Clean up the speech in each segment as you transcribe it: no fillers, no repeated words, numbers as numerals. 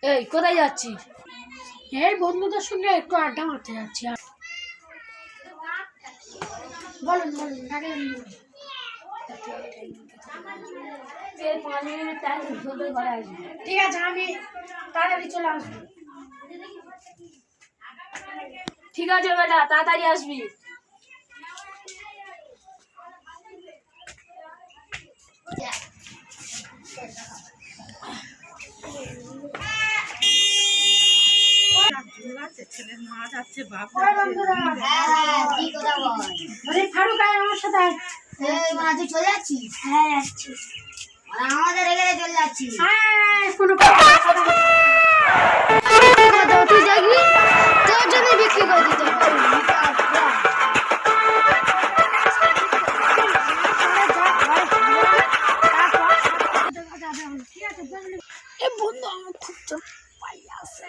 এই কোথায় যাচ্ছিস? এই বন্ধুদের সঙ্গে একটু আড্ডা মারতে যাচ্ছি। বলুন বলুন, ডাকলেন বলুন। 5 মিনিট টাইম ধরে ঘরে আসবি। ঠিক আছে, আমি তাড়াতাড়ি চলে আসবো। ঠিক আছে বেটা, তাড়াতাড়ি আসবি। ফারুক আয় আমার সাথে। তুই চলে যাচ্ছিস? হ্যাঁ আসছি। আমাদের এখানে চলে যাচ্ছিস? কোনো তুই দেখবি তোর জন্য বিক্রি করে দিতে হবে। বন্ধু আমার খুব চোখ পাই আছে,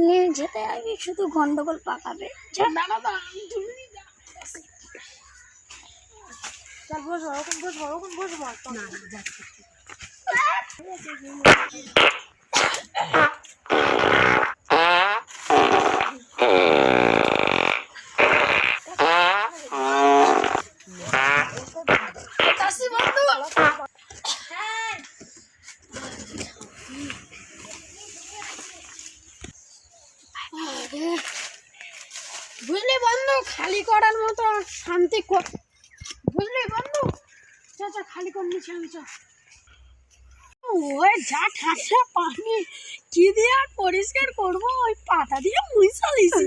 নিয়ে যেতে আগে শুধু গন্ডগোল পাকাবে। চল বসবো, ওরকম বসবো না যাচ্ছি। বুঝলি বন্ধু, খালি করার মতো শান্তি বুঝলি বন্ধু, চাচা খালি করে নিচ্ছি আমি। ওই যা ঠাসা পানি কি দিয়ে আর পরিষ্কার করবো, ওই পাতা দিয়ে মুইসা দিছি।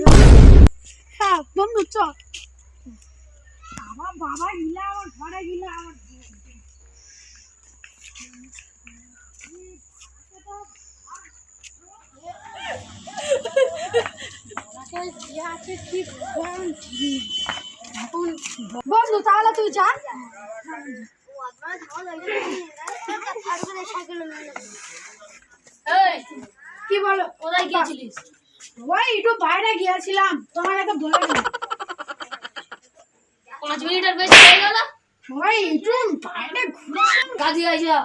হ্যাঁ বন্ধু চল। বাবা গিলা আমার ঘরে গিলা আমার বন্ধু, তাহলে তুই যা। কি বলো, কোথায় গিয়েছিলিস? ওই একটু বাইরে গিয়েছিলাম, তোমার এত বলে দিলাম। 5 মিনিটের বেশি হয়ে গেল। ওই একটু বাইরে ঘুরছিলাম। গাজি আইসা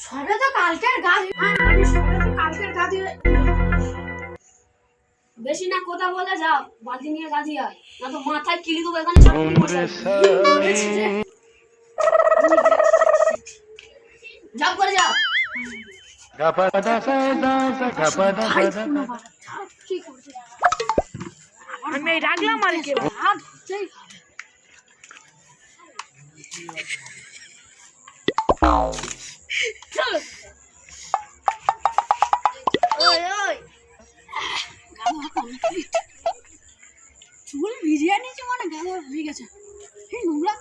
সবে তো কালকের গাছ, কালকের গাছ। বেশি না কথা বলে যা, বালতি নিয়ে গাজি আয়, না তো মাথায় কিলি দেবো এখানে। যাও করে যাও। আমি রাখলাম আর কি চুল ভিজিয়ে নিয়েছে, মানে গায়ে হয়ে গেছে। এই নোংরা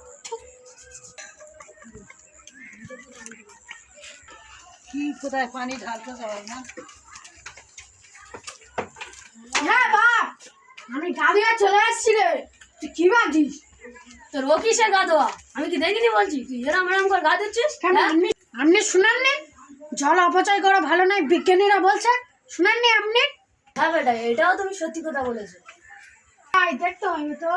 কি কোথায় পানি ঢালতে যাবে না? হ্যাঁ বাপ, আমি গা ধুয়ে চলে আসছি রে। তুই কি ভাবছিস? তোর ও কিসের গা দেওয়া? আমি কি দেখিনি বলছি? তুই এরম এরম করে গা দিচ্ছিস? কেন আপনি শুনাননি? জল অপচয় করা ভালো নয়, বিজ্ঞানীরা বলছে। শুনাননি আপনি? হ্যাঁ বেটা, এটাও তুমি সত্যি কথা বলেছো। দেখতে হবে তো।